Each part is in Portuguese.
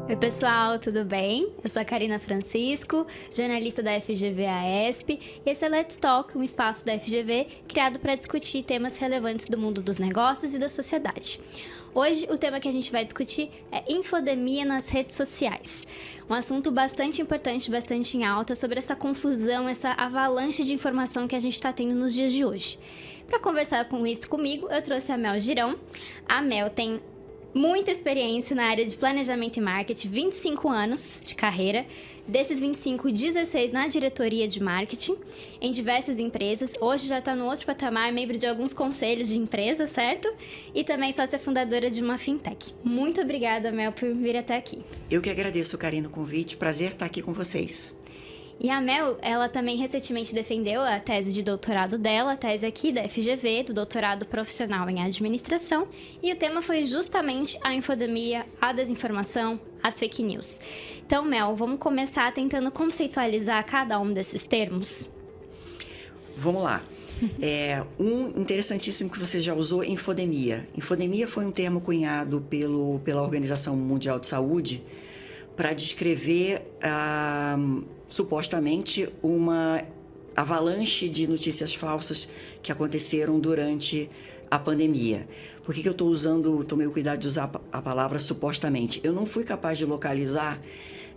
Oi pessoal, tudo bem? Eu sou a Karina Francisco, jornalista da FGV-AESP, e esse é Let's Talk, um espaço da FGV criado para discutir temas relevantes do mundo dos negócios e da sociedade. Hoje, o tema que a gente vai discutir é infodemia nas redes sociais. Um assunto bastante importante, bastante em alta, sobre essa confusão, essa avalanche de informação que a gente está tendo nos dias de hoje. Para conversar com isso comigo, eu trouxe a Mel Girão. A Mel tem muita experiência na área de planejamento e marketing, 25 anos de carreira. Desses 25, 16 na diretoria de marketing, em diversas empresas. Hoje já está no outro patamar, membro de alguns conselhos de empresa, certo? E também sócia fundadora de uma fintech. Muito obrigada, Mel, por vir até aqui. Eu que agradeço, Karina, o convite. Prazer estar aqui com vocês. E a Mel, ela também recentemente defendeu a tese de doutorado dela, a tese aqui da FGV, do doutorado profissional em administração, e o tema foi justamente a infodemia, a desinformação, as fake news. Então, Mel, vamos começar tentando conceitualizar cada um desses termos? Vamos lá. Um interessantíssimo que você já usou, infodemia. Infodemia foi um termo cunhado pela Organização Mundial de Saúde para descrever supostamente uma avalanche de notícias falsas que aconteceram durante a pandemia. Por que eu tomei o cuidado de usar a palavra supostamente? Eu não fui capaz de localizar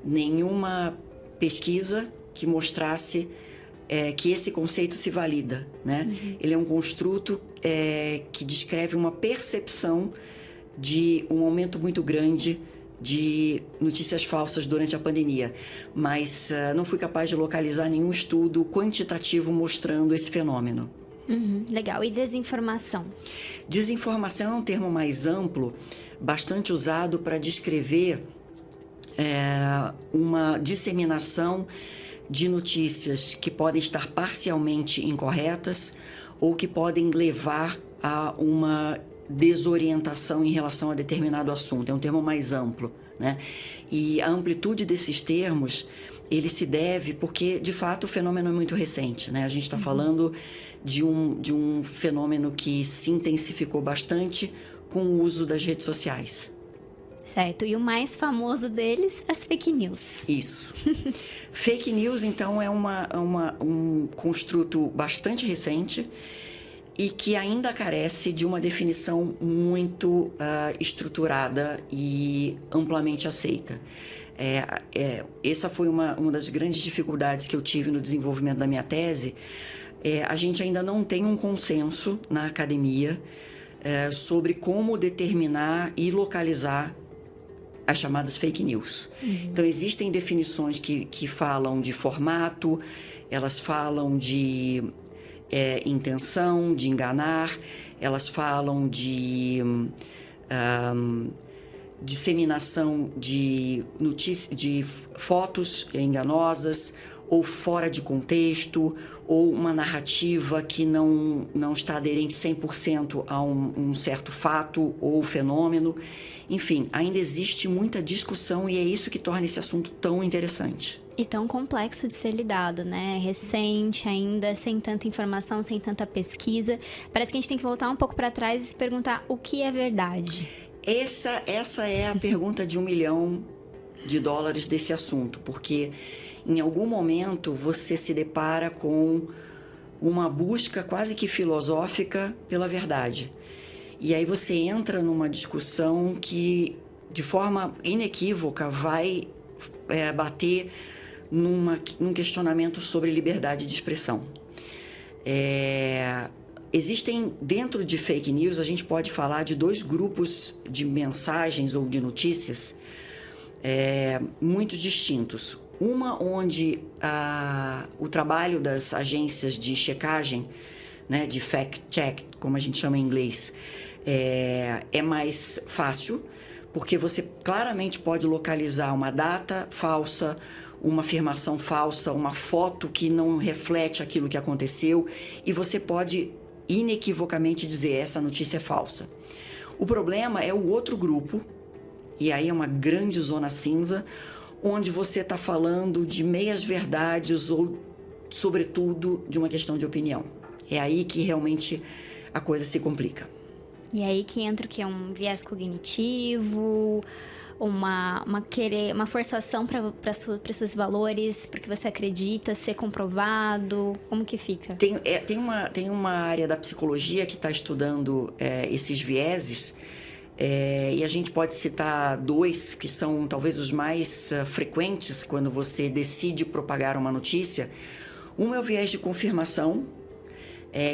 nenhuma pesquisa que mostrasse que esse conceito se valida, né? Uhum. Ele é um construto que descreve uma percepção de um aumento muito grande de notícias falsas durante a pandemia, mas não fui capaz de localizar nenhum estudo quantitativo mostrando esse fenômeno. Legal. E desinformação? Desinformação é um termo mais amplo, bastante usado para descrever uma disseminação de notícias que podem estar parcialmente incorretas ou que podem levar a uma desorientação em relação a determinado assunto. É um termo mais amplo, né? E a amplitude desses termos, ele se deve porque, de fato, o fenômeno é muito recente, né? A gente está falando de um fenômeno que se intensificou bastante com o uso das redes sociais. Certo. E o mais famoso deles, as fake news. Isso. Fake news, então, é um construto bastante recente e que ainda carece de uma definição muito estruturada e amplamente aceita. Essa foi uma das grandes dificuldades que eu tive no desenvolvimento da minha tese. A gente ainda não tem um consenso na academia sobre como determinar e localizar as chamadas fake news. Então, existem definições que falam de formato, elas falam de intenção de enganar, elas falam de disseminação de notícias, de fotos enganosas ou fora de contexto, ou uma narrativa que não está aderente 100% a um certo fato ou fenômeno. Enfim, ainda existe muita discussão e é isso que torna esse assunto tão interessante. E tão complexo de ser lidado, né? Recente ainda, sem tanta informação, sem tanta pesquisa. Parece que a gente tem que voltar um pouco para trás e se perguntar o que é verdade. Essa é a pergunta de $1 milhão desse assunto, porque em algum momento você se depara com uma busca quase que filosófica pela verdade. E aí você entra numa discussão que, de forma inequívoca, vai bater num questionamento sobre liberdade de expressão. Existem, dentro de fake news, a gente pode falar de dois grupos de mensagens ou de notícias muito distintos. Uma onde o trabalho das agências de checagem, né, de fact-check, como a gente chama em inglês, é mais fácil, porque você claramente pode localizar uma data falsa, uma afirmação falsa, uma foto que não reflete aquilo que aconteceu, e você pode inequivocamente dizer essa notícia é falsa. O problema é o outro grupo, e aí é uma grande zona cinza, onde você está falando de meias-verdades ou, sobretudo, de uma questão de opinião. É aí que realmente a coisa se complica. E aí que entra o que é um viés cognitivo, uma forçação para seus valores, porque você acredita ser comprovado, como que fica? Tem uma área da psicologia que está estudando esses vieses, e a gente pode citar 2 que são talvez os mais frequentes quando você decide propagar uma notícia. Um é o viés de confirmação,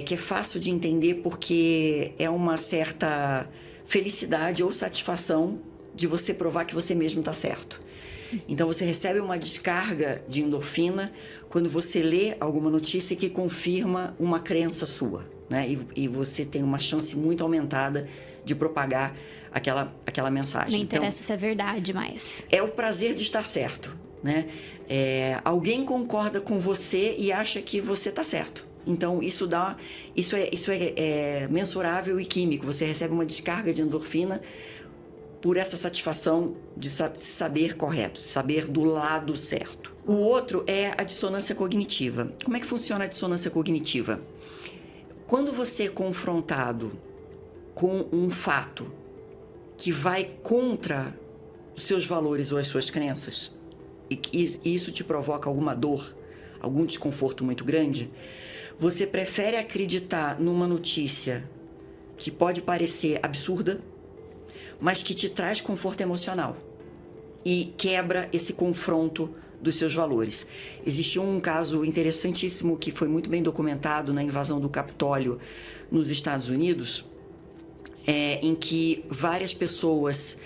que é fácil de entender porque é uma certa felicidade ou satisfação de você provar que você mesmo está certo. Então, você recebe uma descarga de endorfina quando você lê alguma notícia que confirma uma crença sua, né? E você tem uma chance muito aumentada de propagar aquela mensagem. Não interessa se é verdade mais. É o prazer de estar certo, né? Alguém concorda com você e acha que você está certo. Então, isso é mensurável e químico. Você recebe uma descarga de endorfina por essa satisfação de saber correto, saber do lado certo. O outro é a dissonância cognitiva. Como é que funciona a dissonância cognitiva? Quando você é confrontado com um fato que vai contra os seus valores ou as suas crenças, e isso te provoca alguma dor, algum desconforto muito grande, você prefere acreditar numa notícia que pode parecer absurda, mas que te traz conforto emocional e quebra esse confronto dos seus valores. Existiu um caso interessantíssimo que foi muito bem documentado na invasão do Capitólio nos Estados Unidos, em que várias pessoas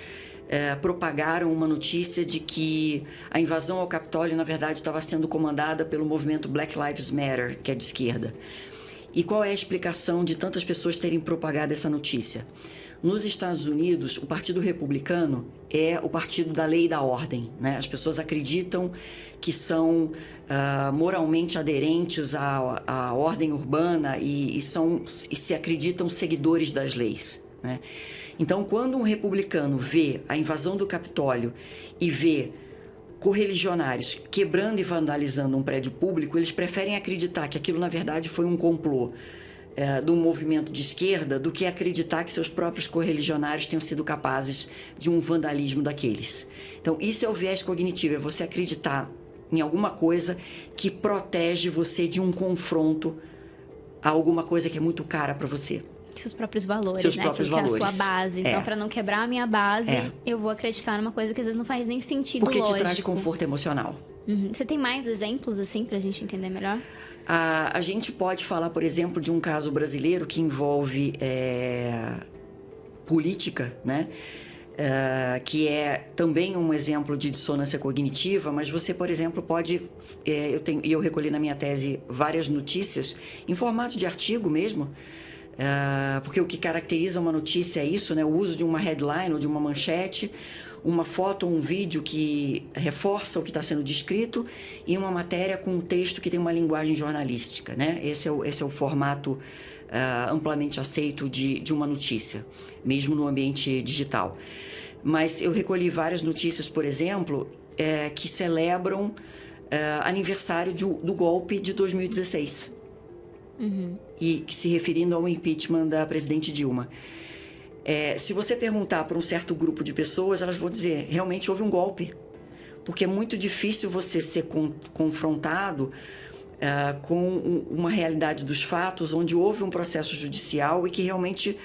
propagaram uma notícia de que a invasão ao Capitólio, na verdade, estava sendo comandada pelo movimento Black Lives Matter, que é de esquerda. E qual é a explicação de tantas pessoas terem propagado essa notícia? Nos Estados Unidos, o Partido Republicano é o partido da lei e da ordem, né? As pessoas acreditam que são moralmente aderentes à ordem urbana e se acreditam seguidores das leis, né? Então, quando um republicano vê a invasão do Capitólio e vê correligionários quebrando e vandalizando um prédio público, eles preferem acreditar que aquilo, na verdade, foi um complô de um movimento de esquerda do que acreditar que seus próprios correligionários tenham sido capazes de um vandalismo daqueles. Então, isso é o viés cognitivo, é você acreditar em alguma coisa que protege você de um confronto a alguma coisa que é muito cara para você. Seus próprios valores, seus né? próprios que valores. É a sua base. Então, para não quebrar a minha base, eu vou acreditar numa coisa que às vezes não faz nem sentido lógico. Porque te traz conforto emocional. Uhum. Você tem mais exemplos, assim, pra gente entender melhor? A gente pode falar, por exemplo, de um caso brasileiro que envolve política, né? Que é também um exemplo de dissonância cognitiva, mas você, por exemplo, pode... eu recolhi na minha tese várias notícias, em formato de artigo mesmo, porque o que caracteriza uma notícia é isso, né? O uso de uma headline ou de uma manchete, uma foto ou um vídeo que reforça o que está sendo descrito e uma matéria com um texto que tem uma linguagem jornalística, né? Esse é o formato amplamente aceito de uma notícia, mesmo no ambiente digital. Mas eu recolhi várias notícias, por exemplo, que celebram aniversário do golpe de 2016. Uhum. E que se referindo ao impeachment da presidente Dilma. Se você perguntar para um certo grupo de pessoas, elas vão dizer, realmente houve um golpe. Porque é muito difícil você ser confrontado com uma realidade dos fatos, onde houve um processo judicial e que realmente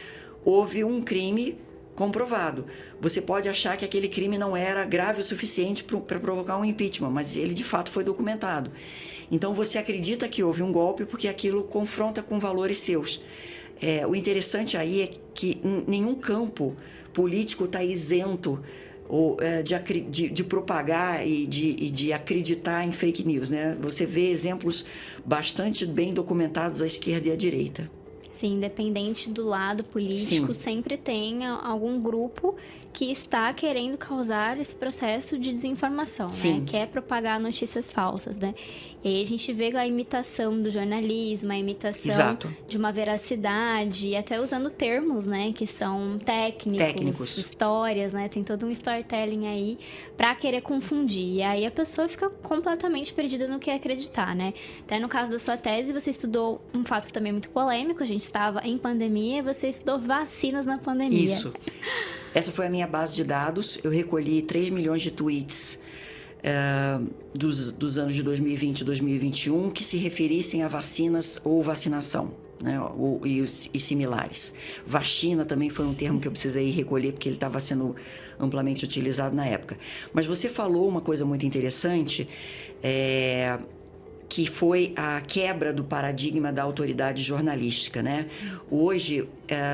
houve um crime comprovado. Você pode achar que aquele crime não era grave o suficiente para provocar um impeachment, mas ele de fato foi documentado. Então você acredita que houve um golpe porque aquilo confronta com valores seus. O interessante aí é que nenhum campo político está isento de propagar e de acreditar em fake news, né? Você vê exemplos bastante bem documentados à esquerda e à direita. Sim, independente do lado político, Sim. sempre tem algum grupo que está querendo causar esse processo de desinformação, Sim. né? Quer propagar notícias falsas, né? E aí a gente vê a imitação do jornalismo, a imitação Exato. de uma veracidade, e até usando termos, né? Que são técnicos, histórias, né? Tem todo um storytelling aí pra querer confundir. E aí a pessoa fica completamente perdida no que acreditar, né? Até no caso da sua tese, você estudou um fato também muito polêmico, a gente estava em pandemia e você estudou vacinas na pandemia. Isso. Essa foi a minha base de dados. Eu recolhi 3 milhões de tweets dos anos de 2020 e 2021 que se referissem a vacinas ou vacinação, né, e similares. Vacina também foi um termo que eu precisei recolher porque ele estava sendo amplamente utilizado na época. Mas você falou uma coisa muito interessante, que foi a quebra do paradigma da autoridade jornalística, né? Hoje,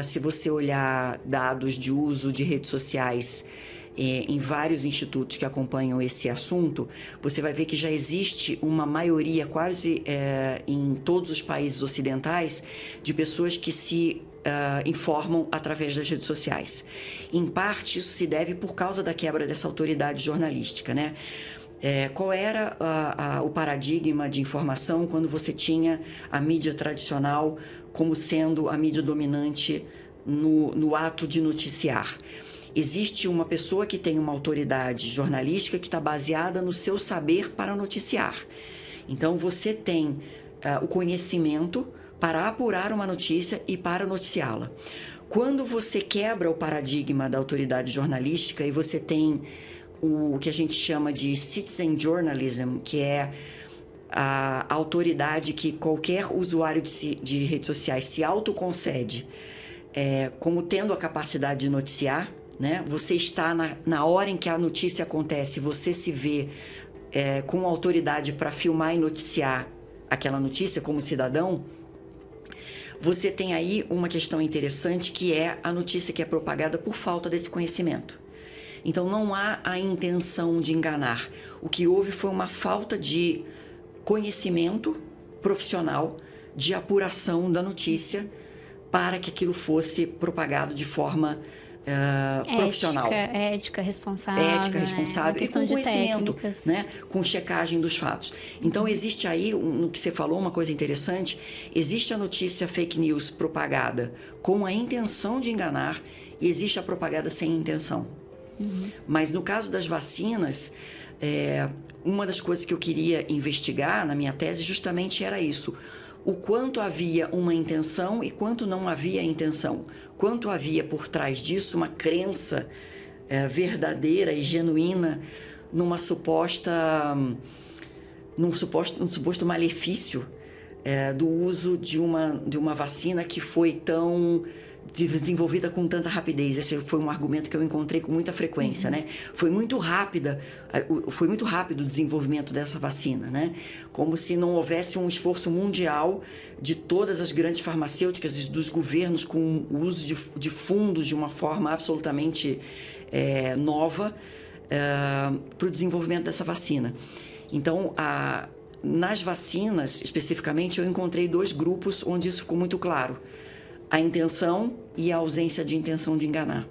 se você olhar dados de uso de redes sociais em vários institutos que acompanham esse assunto, você vai ver que já existe uma maioria, quase em todos os países ocidentais, de pessoas que se informam através das redes sociais. Em parte, isso se deve por causa da quebra dessa autoridade jornalística, né? Qual era o paradigma de informação quando você tinha a mídia tradicional como sendo a mídia dominante no ato de noticiar? Existe uma pessoa que tem uma autoridade jornalística que está baseada no seu saber para noticiar. Então, você tem o conhecimento para apurar uma notícia e para noticiá-la. Quando você quebra o paradigma da autoridade jornalística e você tem o que a gente chama de citizen journalism, que é a autoridade que qualquer usuário de redes sociais se autoconcede como tendo a capacidade de noticiar, né? Você está na hora em que a notícia acontece, você se vê com autoridade para filmar e noticiar aquela notícia como cidadão. Você tem aí uma questão interessante, que é a notícia que é propagada por falta desse conhecimento. Então, não há a intenção de enganar. O que houve foi uma falta de conhecimento profissional, de apuração da notícia, para que aquilo fosse propagado de forma profissional. Ética responsável. Ética responsável, né? E com conhecimento, técnicas. né? Com checagem dos fatos. Então, existe aí, no que você falou, uma coisa interessante. Existe a notícia fake news propagada com a intenção de enganar e existe a propaganda sem intenção. Mas no caso das vacinas, uma das coisas que eu queria investigar na minha tese justamente era isso. O quanto havia uma intenção e quanto não havia intenção. Quanto havia por trás disso uma crença verdadeira e genuína num suposto malefício do uso de uma vacina que foi tão desenvolvida com tanta rapidez. Esse foi um argumento que eu encontrei com muita frequência, né? Foi muito rápido o desenvolvimento dessa vacina, né? Como se não houvesse um esforço mundial de todas as grandes farmacêuticas e dos governos com o uso de fundos de uma forma absolutamente nova para o desenvolvimento dessa vacina. Então, nas vacinas, especificamente, eu encontrei 2 grupos onde isso ficou muito claro. A intenção e a ausência de intenção de enganar.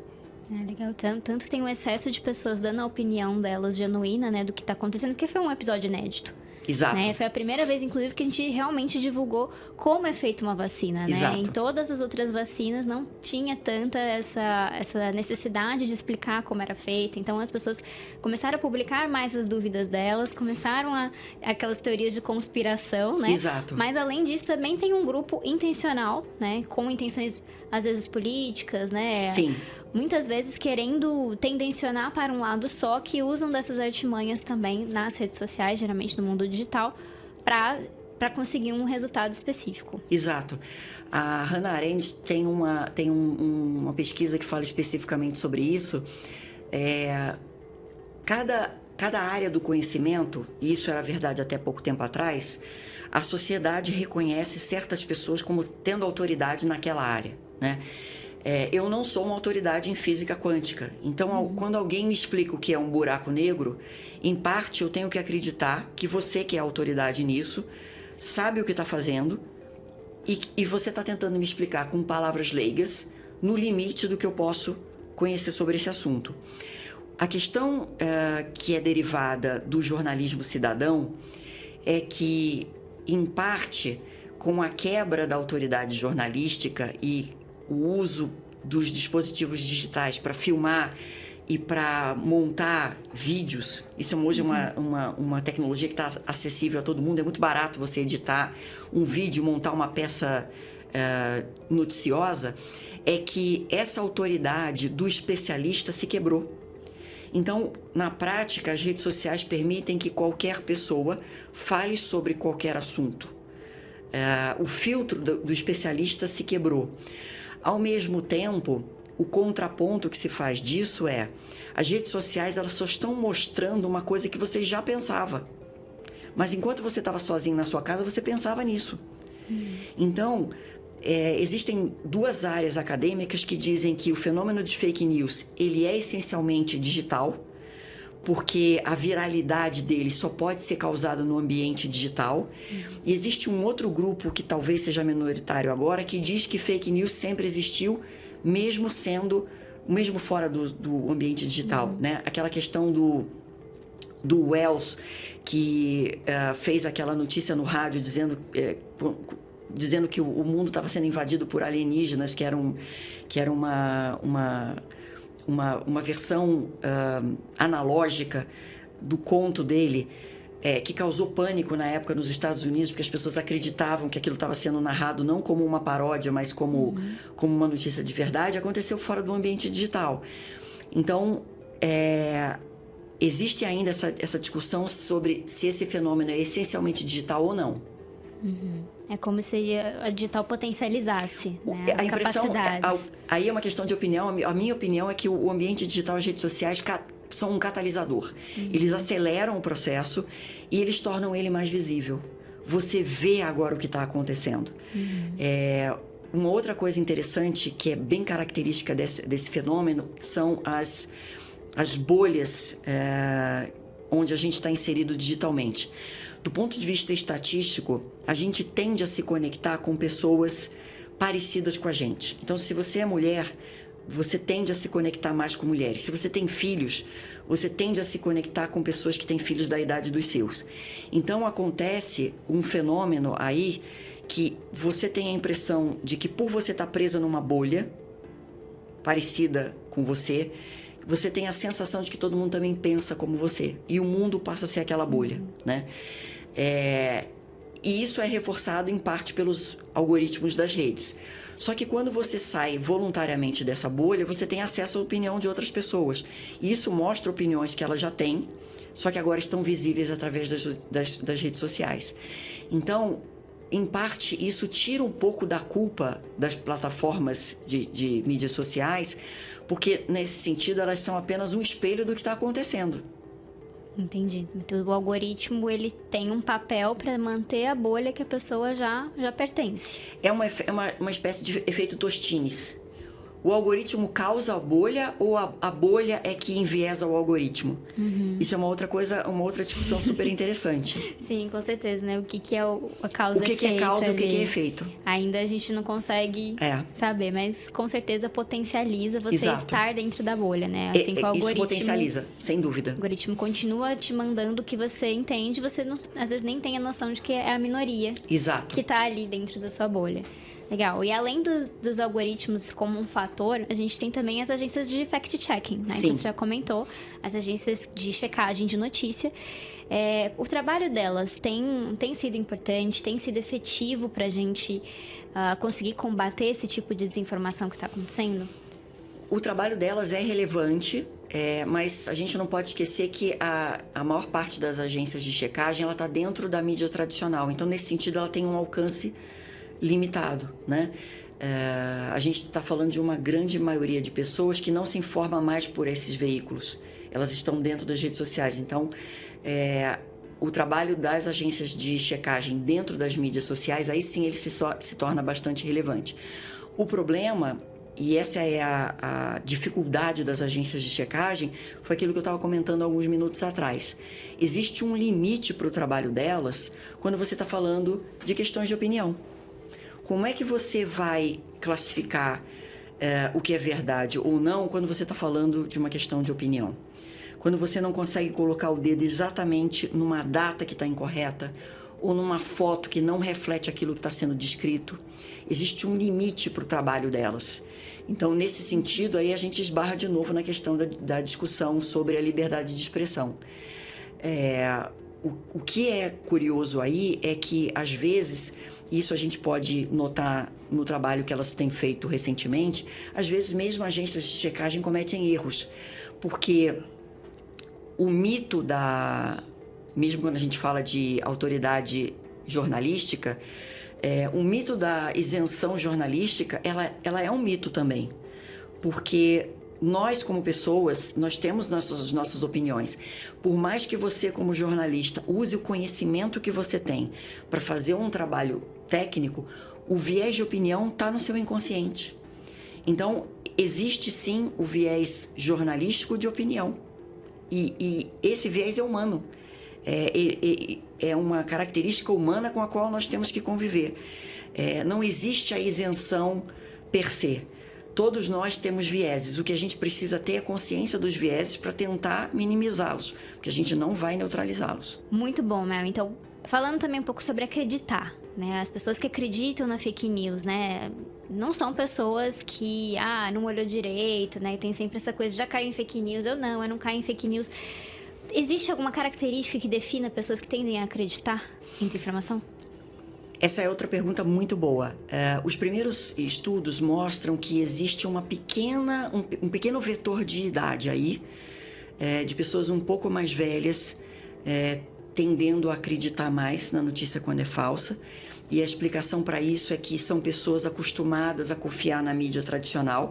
Legal. Tanto tem um excesso de pessoas dando a opinião delas genuína, né, do que está acontecendo, porque foi um episódio inédito. Exato. Né? Foi a primeira vez, inclusive, que a gente realmente divulgou como é feita uma vacina, né? Exato. Em todas as outras vacinas não tinha tanta essa necessidade de explicar como era feita. Então, as pessoas começaram a publicar mais as dúvidas delas, começaram aquelas teorias de conspiração, né? Exato. Mas, além disso, também tem um grupo intencional, né? Com intenções, às vezes, políticas, né? Sim. Muitas vezes querendo tendencionar para um lado só, que usam dessas artimanhas também nas redes sociais, geralmente no mundo digital, para conseguir um resultado específico. Exato. A Hannah Arendt tem uma pesquisa que fala especificamente sobre isso. Cada área do conhecimento, e isso era verdade até pouco tempo atrás, a sociedade reconhece certas pessoas como tendo autoridade naquela área, né? Eu não sou uma autoridade em física quântica. Então, quando alguém me explica o que é um buraco negro, em parte eu tenho que acreditar que você, que é autoridade nisso, sabe o que está fazendo e você está tentando me explicar com palavras leigas no limite do que eu posso conhecer sobre esse assunto. A questão que é derivada do jornalismo cidadão é que, em parte, com a quebra da autoridade jornalística e o uso dos dispositivos digitais para filmar e para montar vídeos, isso hoje é uma tecnologia que está acessível a todo mundo, é muito barato você editar um vídeo, montar uma peça noticiosa é que essa autoridade do especialista se quebrou. Então, na prática, as redes sociais permitem que qualquer pessoa fale sobre qualquer assunto. O filtro do especialista se quebrou. Ao mesmo tempo, o contraponto que se faz disso é: as redes sociais elas só estão mostrando uma coisa que você já pensava. Mas enquanto você estava sozinho na sua casa, você pensava nisso. Então, existem duas áreas acadêmicas que dizem que o fenômeno de fake news ele é essencialmente digital, porque a viralidade dele só pode ser causada no ambiente digital. E existe um outro grupo que talvez seja minoritário agora, que diz que fake news sempre existiu, mesmo fora do ambiente digital, né? Aquela questão do Wells, que fez aquela notícia no rádio dizendo que o mundo estava sendo invadido por alienígenas, que era uma versão analógica do conto dele, que causou pânico na época nos Estados Unidos, porque as pessoas acreditavam que aquilo estava sendo narrado não como uma paródia, mas como uma notícia de verdade. Aconteceu fora do ambiente digital. Então, existe ainda essa discussão sobre se esse fenômeno é essencialmente digital ou não. É como se a digital potencializasse, né, as capacidades. Aí é uma questão de opinião. A minha opinião é que o ambiente digital e as redes sociais são um catalisador. Eles aceleram o processo e eles tornam ele mais visível. Você vê agora o que está acontecendo. Uma outra coisa interessante que é bem característica desse fenômeno são as bolhas onde a gente está inserido digitalmente. Do ponto de vista estatístico, a gente tende a se conectar com pessoas parecidas com a gente. Então, se você é mulher, você tende a se conectar mais com mulheres. Se você tem filhos, você tende a se conectar com pessoas que têm filhos da idade dos seus. Então, acontece um fenômeno aí que você tem a impressão de que, por você estar presa numa bolha parecida com você tem a sensação de que todo mundo também pensa como você. E o mundo passa a ser aquela bolha, né? E isso é reforçado, em parte, pelos algoritmos das redes. Só que quando você sai voluntariamente dessa bolha, você tem acesso à opinião de outras pessoas. E isso mostra opiniões que ela já tem, só que agora estão visíveis através das redes sociais. Então, em parte, isso tira um pouco da culpa das plataformas de mídias sociais, porque, nesse sentido, elas são apenas um espelho do que está acontecendo. Entendi. Então, o algoritmo, ele tem um papel para manter a bolha que a pessoa já pertence. É uma espécie de efeito Tostines. O algoritmo causa a bolha ou a bolha é que enviesa o algoritmo? Isso é uma outra coisa, uma outra discussão super interessante. Sim, com certeza, né? O que é a causa e efeito? O que é causa e o que é efeito? Ainda a gente não consegue saber, mas com certeza potencializa você estar dentro da bolha, né? Assim que o algoritmo... Isso potencializa, sem dúvida. O algoritmo continua te mandando o que você entende, você não, às vezes nem tem a noção de que é a minoria que tá ali dentro da sua bolha. Legal. E além dos algoritmos como um fator, a gente tem também as agências de fact-checking, né? Que você já comentou. As agências de checagem de notícia. O trabalho delas tem sido importante, tem sido efetivo para a gente conseguir combater esse tipo de desinformação que está acontecendo? O trabalho delas é relevante, mas a gente não pode esquecer que a maior parte das agências de checagem ela está dentro da mídia tradicional. Então, nesse sentido, ela tem um alcance limitado, né? A gente está falando de uma grande maioria de pessoas que não se informa mais por esses veículos. Elas estão dentro das redes sociais. Então, o trabalho das agências de checagem dentro das mídias sociais, aí sim ele se torna bastante relevante. O problema, e essa é a dificuldade das agências de checagem, foi aquilo que eu estava comentando alguns minutos atrás. Existe um limite para o trabalho delas quando você está falando de questões de opinião. Como é que você vai classificar o que é verdade ou não quando você está falando de uma questão de opinião? Quando você não consegue colocar o dedo exatamente numa data que está incorreta ou numa foto que não reflete aquilo que está sendo descrito, existe um limite para o trabalho delas. Então, nesse sentido, aí a gente esbarra de novo na questão da discussão sobre a liberdade de expressão. O que é curioso aí é que, às vezes, isso a gente pode notar no trabalho que elas têm feito recentemente, às vezes mesmo agências de checagem cometem erros, porque o mito mesmo quando a gente fala de autoridade jornalística, o mito da isenção jornalística, ela é um mito também, porque nós, como pessoas, nós temos nossas opiniões. Por mais que você, como jornalista, use o conhecimento que você tem para fazer um trabalho técnico, o viés de opinião está no seu inconsciente. Então, existe sim o viés jornalístico de opinião. E esse viés é humano. É uma característica humana com a qual nós temos que conviver. Não existe a isenção per se. Todos nós temos vieses. O que a gente precisa ter é consciência dos vieses para tentar minimizá-los, porque a gente não vai neutralizá-los. Muito bom, Mel. Então, falando também um pouco sobre acreditar, né? As pessoas que acreditam na fake news, né? Não são pessoas que, não olhou direito, né? Tem sempre essa coisa, já caiu em fake news. Eu não caio em fake news. Existe alguma característica que defina pessoas que tendem a acreditar em desinformação? Essa é outra pergunta muito boa. Os primeiros estudos mostram que existe um pequeno vetor de idade aí, de pessoas um pouco mais velhas, tendendo a acreditar mais na notícia quando é falsa. E a explicação para isso é que são pessoas acostumadas a confiar na mídia tradicional.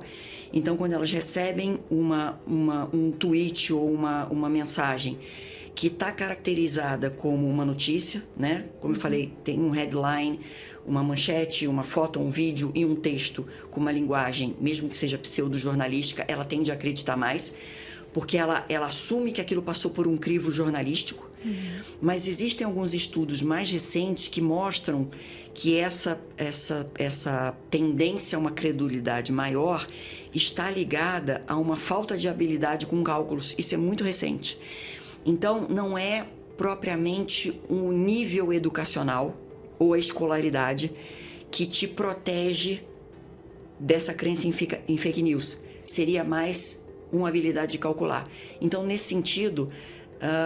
Então, quando elas recebem um tweet ou uma mensagem que está caracterizada como uma notícia, né? Como eu falei, tem um headline, uma manchete, uma foto, um vídeo e um texto com uma linguagem, mesmo que seja pseudo-jornalística, ela tende a acreditar mais, porque ela assume que aquilo passou por um crivo jornalístico. Mas existem alguns estudos mais recentes que mostram que essa tendência a uma credulidade maior está ligada a uma falta de habilidade com cálculos. Isso é muito recente. Então, não é propriamente um nível educacional ou a escolaridade que te protege dessa crença em fake news. Seria mais uma habilidade de calcular. Então, nesse sentido,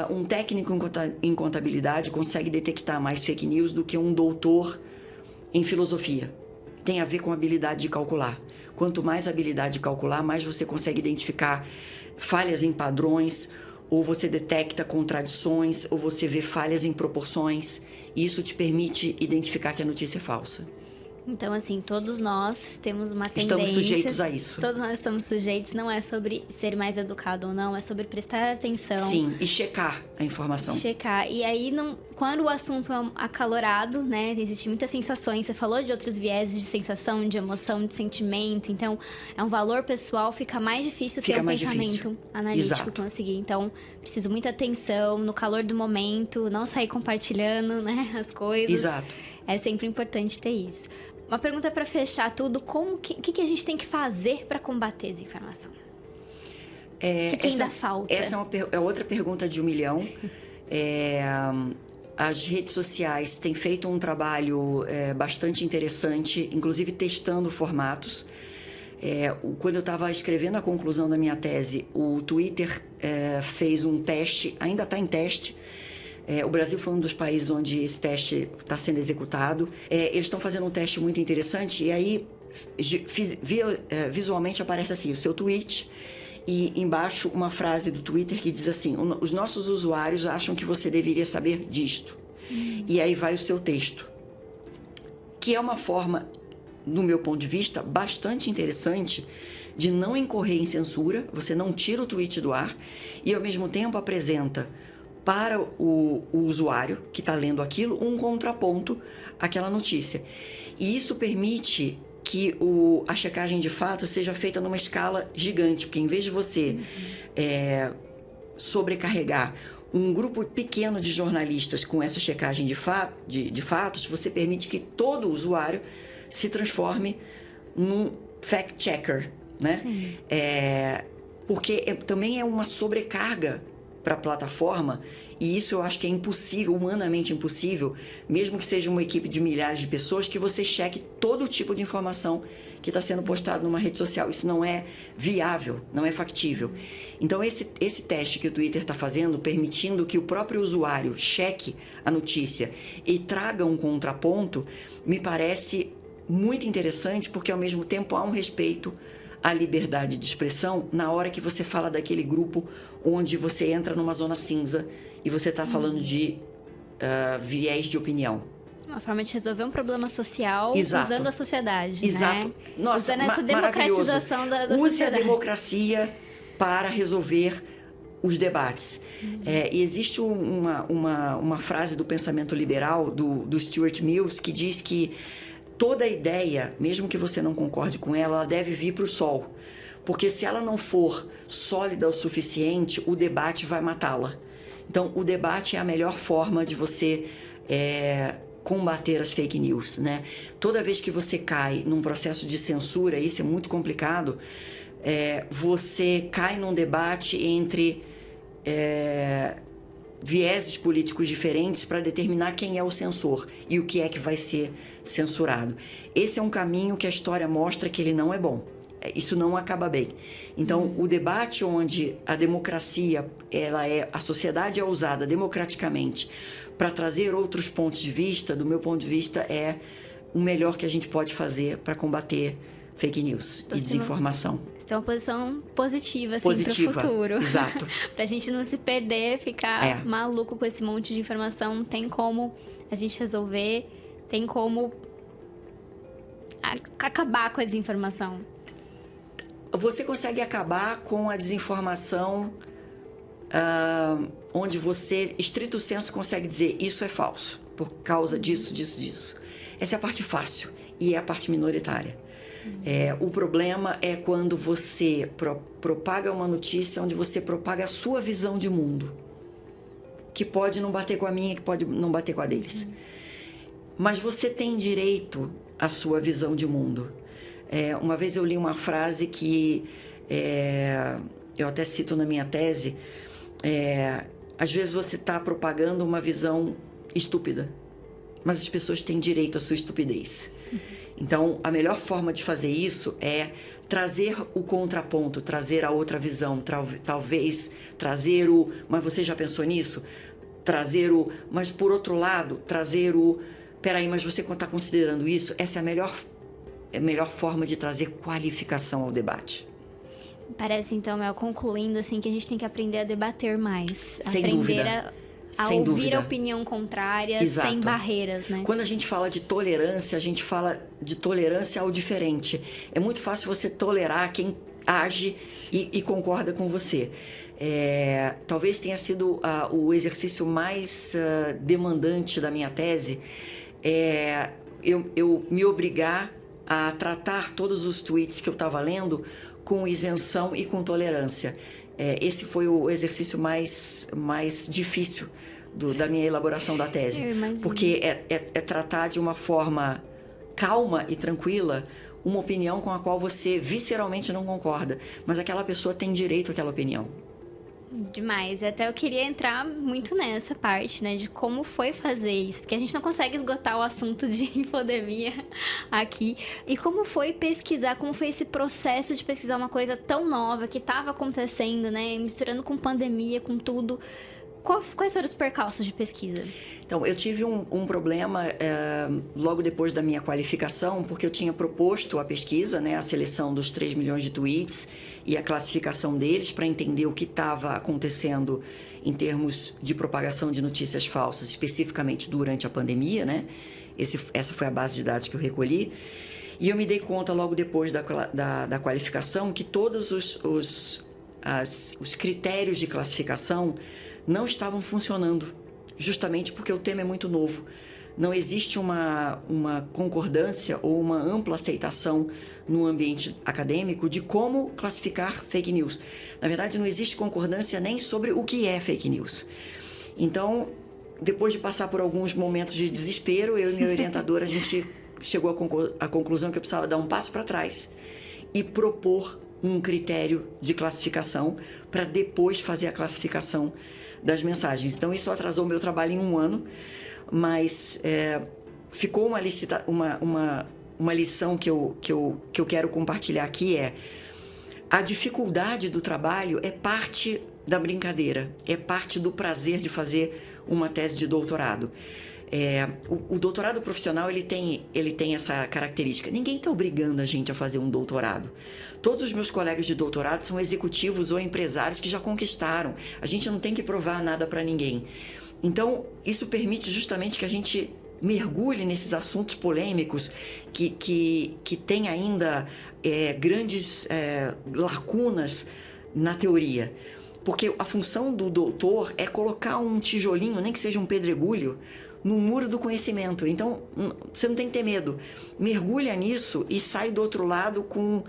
um técnico em contabilidade consegue detectar mais fake news do que um doutor em filosofia. Tem a ver com a habilidade de calcular. Quanto mais habilidade de calcular, mais você consegue identificar falhas em padrões, ou você detecta contradições, ou você vê falhas em proporções. E isso te permite identificar que a notícia é falsa. Então, assim, todos nós temos uma tendência... Estamos sujeitos a isso. Todos nós estamos sujeitos. Não é sobre ser mais educado ou não, é sobre prestar atenção. Sim, e checar a informação. Checar. E aí, quando o assunto é acalorado, né? Existem muitas sensações. Você falou de outros vieses de sensação, de emoção, de sentimento. Então, é um valor pessoal. Fica mais difícil ter um pensamento analítico. Exato. Conseguir. Então, preciso muita atenção, no calor do momento. Não sair compartilhando, né? As coisas. Exato. É sempre importante ter isso. Uma pergunta para fechar tudo, o que a gente tem que fazer para combater a desinformação? O que ainda falta? Essa é outra pergunta de 1 milhão. As redes sociais têm feito um trabalho bastante interessante, inclusive testando formatos. Quando eu estava escrevendo a conclusão da minha tese, o Twitter fez um teste, ainda está em teste. O Brasil foi um dos países onde esse teste está sendo executado. Eles estão fazendo um teste muito interessante e aí visualmente aparece assim, o seu tweet e embaixo uma frase do Twitter que diz assim: os nossos usuários acham que você deveria saber disto. E aí vai o seu texto, que é uma forma, no meu ponto de vista, bastante interessante de não incorrer em censura. Você não tira o tweet do ar e ao mesmo tempo apresenta para o usuário que está lendo aquilo um contraponto àquela notícia. E isso permite que a checagem de fato seja feita numa escala gigante, porque em vez de você sobrecarregar um grupo pequeno de jornalistas com essa checagem de fatos, você permite que todo usuário se transforme num fact-checker, né? Porque também é uma sobrecarga para a plataforma E isso eu acho que é impossível, humanamente impossível, mesmo que seja uma equipe de milhares de pessoas, que você cheque todo tipo de informação que está sendo postado numa rede social. Isso não é viável, não é factível. Então, esse teste que o Twitter está fazendo, permitindo que o próprio usuário cheque a notícia e traga um contraponto, me parece muito interessante, porque ao mesmo tempo há um respeito à liberdade de expressão na hora que você fala daquele grupo onde você entra numa zona cinza e você está falando de viés de opinião. Uma forma de resolver um problema social. Exato. Usando a sociedade. Exato. Né? Nossa, usando essa democratização da Use sociedade. a democracia para resolver os debates. E existe uma frase do pensamento liberal, do Stuart Mills, que diz que toda ideia, mesmo que você não concorde com ela, ela deve vir para o sol. Porque se ela não for sólida o suficiente, o debate vai matá-la. Então, o debate é a melhor forma de você combater as fake news, né? Toda vez que você cai num processo de censura, isso é muito complicado, você cai num debate entre vieses políticos diferentes para determinar quem é o censor e o que é que vai ser censurado. Esse é um caminho que a história mostra que ele não é bom. Isso não acaba bem. Então, o debate onde a democracia, a sociedade é usada democraticamente para trazer outros pontos de vista, do meu ponto de vista, é o melhor que a gente pode fazer para combater fake news e desinformação. Isso é uma posição positiva, assim, para o futuro. Exato. Pra gente não se perder, ficar maluco com esse monte de informação. Tem como a gente resolver, tem como acabar com a desinformação. Você consegue acabar com a desinformação onde você, estrito senso, consegue dizer isso é falso, por causa disso, disso, disso. Essa é a parte fácil e é a parte minoritária. O problema é quando você propaga uma notícia onde você propaga a sua visão de mundo, que pode não bater com a minha, que pode não bater com a deles. Mas você tem direito à sua visão de mundo. Uma vez eu li uma frase que eu até cito na minha tese. Às vezes você está propagando uma visão estúpida, mas as pessoas têm direito à sua estupidez. Então, a melhor forma de fazer isso é trazer o contraponto, trazer a outra visão, talvez trazer mas você já pensou nisso? Mas por outro lado, peraí, mas você está considerando isso? Essa é a melhor forma de trazer qualificação ao debate. Parece, então, Mel, concluindo, assim, que a gente tem que aprender a debater mais. Sem dúvida. A ouvir a opinião contrária. Exato. Sem barreiras, né? Quando a gente fala de tolerância, a gente fala de tolerância ao diferente. É muito fácil você tolerar quem age e concorda com você. Talvez tenha sido o exercício mais demandante da minha tese, eu me obrigar a tratar todos os tweets que eu estava lendo com isenção e com tolerância. Esse foi o exercício mais difícil da minha elaboração da tese. Porque é tratar de uma forma calma e tranquila uma opinião com a qual você visceralmente não concorda, mas aquela pessoa tem direito àquela opinião. Demais. Até eu queria entrar muito nessa parte, né? De como foi fazer isso. Porque a gente não consegue esgotar o assunto de infodemia aqui. E como foi pesquisar, como foi esse processo de pesquisar uma coisa tão nova que estava acontecendo, né? Misturando com pandemia, com tudo. Quais foram os percalços de pesquisa? Então, eu tive um problema logo depois da minha qualificação, porque eu tinha proposto a pesquisa, né, a seleção dos 3 milhões de tweets e a classificação deles para entender o que estava acontecendo em termos de propagação de notícias falsas, especificamente durante a pandemia, né? Essa foi a base de dados que eu recolhi. E eu me dei conta logo depois da qualificação que todos os critérios de classificação não estavam funcionando, justamente porque o tema é muito novo. Não existe uma concordância ou uma ampla aceitação no ambiente acadêmico de como classificar fake news. Na verdade, não existe concordância nem sobre o que é fake news. Então, depois de passar por alguns momentos de desespero, eu e minha orientadora, a gente chegou à conclusão que eu precisava dar um passo para trás e propor um critério de classificação para depois fazer a classificação das mensagens. Então, isso atrasou o meu trabalho em 1 ano, mas ficou uma lição que eu quero compartilhar aqui, a dificuldade do trabalho é parte da brincadeira, é parte do prazer de fazer uma tese de doutorado. O doutorado profissional, ele tem essa característica. Ninguém está obrigando a gente a fazer um doutorado. Todos os meus colegas de doutorado são executivos ou empresários que já conquistaram. A gente não tem que provar nada para ninguém. Então, isso permite justamente que a gente mergulhe nesses assuntos polêmicos que tem ainda grandes lacunas na teoria. Porque a função do doutor é colocar um tijolinho, nem que seja um pedregulho, no muro do conhecimento. Então, você não tem que ter medo. Mergulha nisso e sai do outro lado com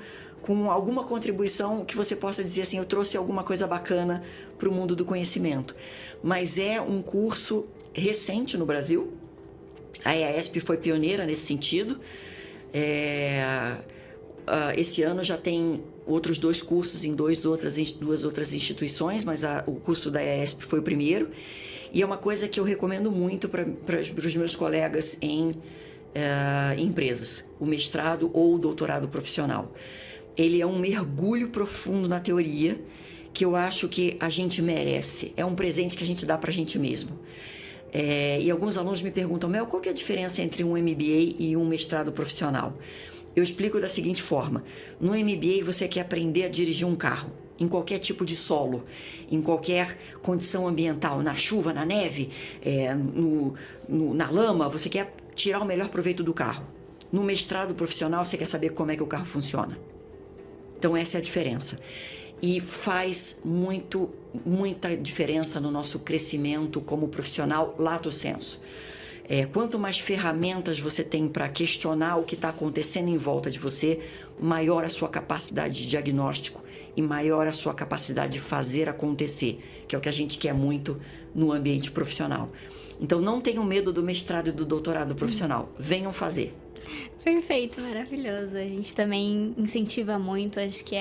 alguma contribuição que você possa dizer assim, eu trouxe alguma coisa bacana para o mundo do conhecimento. Mas é um curso recente no Brasil. A EASP foi pioneira nesse sentido. Esse ano já tem outros 2 cursos em duas outras instituições, mas o curso da EASP foi o primeiro. E é uma coisa que eu recomendo muito para os meus colegas em empresas, o mestrado ou o doutorado profissional. Ele é um mergulho profundo na teoria que eu acho que a gente merece. É um presente que a gente dá para a gente mesmo. E alguns alunos me perguntam, Mel, qual que é a diferença entre um MBA e um mestrado profissional? Eu explico da seguinte forma. No MBA, você quer aprender a dirigir um carro, em qualquer tipo de solo, em qualquer condição ambiental, na chuva, na neve, na lama, você quer tirar o melhor proveito do carro. No mestrado profissional, você quer saber como é que o carro funciona. Então, essa é a diferença. E faz muita diferença no nosso crescimento como profissional, lato sensu. Quanto mais ferramentas você tem para questionar o que está acontecendo em volta de você, maior a sua capacidade de diagnóstico e maior a sua capacidade de fazer acontecer, que é o que a gente quer muito no ambiente profissional. Então, não tenham medo do mestrado e do doutorado profissional. Venham fazer. Perfeito, maravilhoso. A gente também incentiva muito, acho que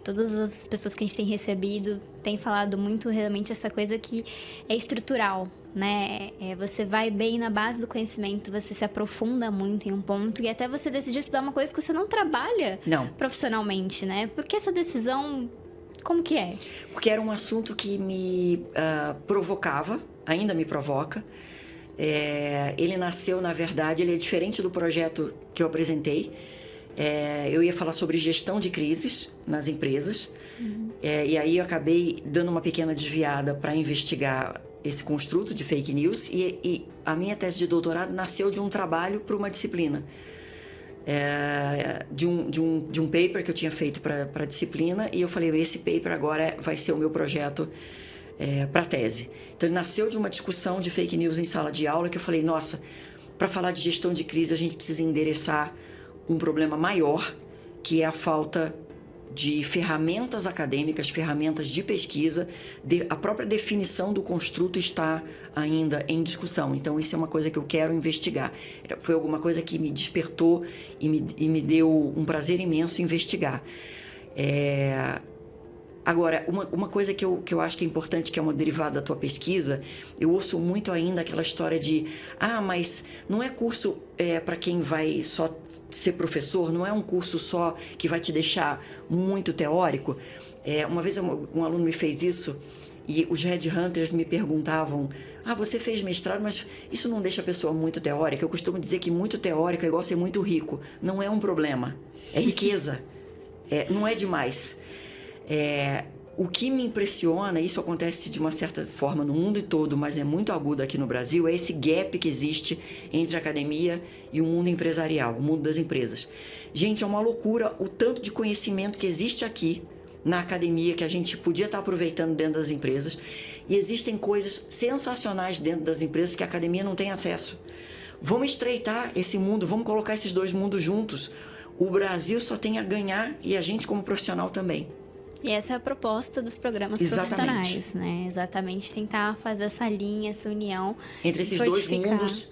todas as pessoas que a gente tem recebido têm falado muito realmente essa coisa que é estrutural, né? Você vai bem na base do conhecimento, você se aprofunda muito em um ponto e até você decidir estudar uma coisa que você não trabalha profissionalmente, né? Porque essa decisão, como que é? Porque era um assunto que me provocava, ainda me provoca. Ele nasceu, na verdade, ele é diferente do projeto que eu apresentei. Eu ia falar sobre gestão de crises nas empresas. E aí eu acabei dando uma pequena desviada para investigar esse construto de fake news. E a minha tese de doutorado nasceu de um trabalho para uma disciplina. De um paper que eu tinha feito para a disciplina. E eu falei, esse paper agora vai ser o meu projeto para a tese. Então, ele nasceu de uma discussão de fake news em sala de aula que eu falei, nossa, para falar de gestão de crise, a gente precisa endereçar um problema maior, que é a falta de ferramentas acadêmicas, ferramentas de pesquisa, a própria definição do construto está ainda em discussão. Então, isso é uma coisa que eu quero investigar. Foi alguma coisa que me despertou e me deu um prazer imenso investigar. Agora, uma coisa que eu acho que é importante, que é uma derivada da tua pesquisa, eu ouço muito ainda aquela história de mas não é curso para quem vai só ser professor, não é um curso só que vai te deixar muito teórico. Uma vez um aluno me fez isso e os headhunters me perguntavam, você fez mestrado, mas isso não deixa a pessoa muito teórica? Eu costumo dizer que muito teórico é igual ser muito rico. Não é um problema, é riqueza, não é demais. O que me impressiona, isso acontece de uma certa forma no mundo todo, mas é muito agudo aqui no Brasil, é esse gap que existe entre a academia e o mundo empresarial, o mundo das empresas. Gente, é uma loucura o tanto de conhecimento que existe aqui na academia que a gente podia estar aproveitando dentro das empresas, e existem coisas sensacionais dentro das empresas que a academia não tem acesso. Vamos estreitar esse mundo, vamos colocar esses dois mundos juntos. O Brasil só tem a ganhar e a gente como profissional também. E essa é a proposta dos programas profissionais, né? Exatamente, tentar fazer essa linha, essa união. Entre esses dois mundos,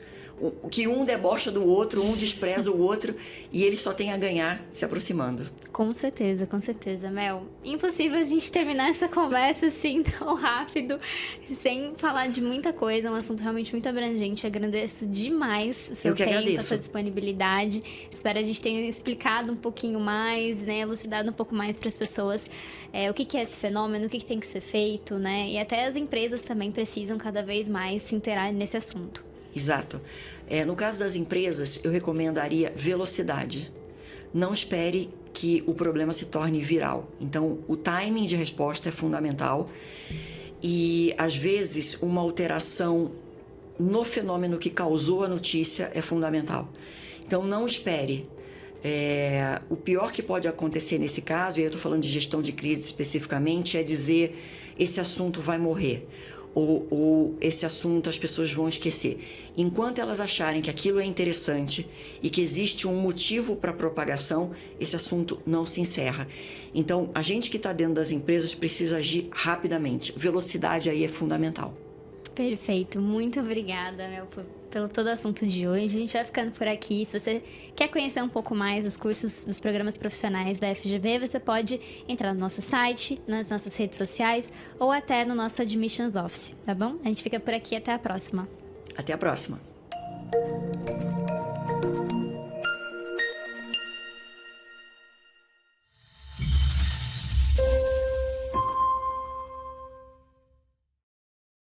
que um debocha do outro, um despreza o outro, e ele só tem a ganhar se aproximando. Com certeza, Mel. Impossível a gente terminar essa conversa assim tão rápido, sem falar de muita coisa, é um assunto realmente muito abrangente. Agradeço demais o seu tempo, a sua disponibilidade. Espero a gente tenha explicado um pouquinho mais, né, elucidado um pouco mais para as pessoas o que é esse fenômeno, o que tem que ser feito, né, e até as empresas também precisam cada vez mais se inteirar nesse assunto. Exato. No caso das empresas, eu recomendaria velocidade. Não espere que o problema se torne viral. Então, o timing de resposta é fundamental e, às vezes, uma alteração no fenômeno que causou a notícia é fundamental. Então, não espere. O pior que pode acontecer nesse caso, e eu estou falando de gestão de crise especificamente, é dizer esse assunto vai morrer. Ou esse assunto as pessoas vão esquecer. Enquanto elas acharem que aquilo é interessante e que existe um motivo para a propagação, esse assunto não se encerra. Então, a gente que está dentro das empresas precisa agir rapidamente. Velocidade aí é fundamental. Perfeito. Muito obrigada, Mel, pelo todo o assunto de hoje. A gente vai ficando por aqui. Se você quer conhecer um pouco mais dos cursos, dos programas profissionais da FGV, você pode entrar no nosso site, nas nossas redes sociais ou até no nosso Admissions Office, tá bom? A gente fica por aqui. Até a próxima. Até a próxima.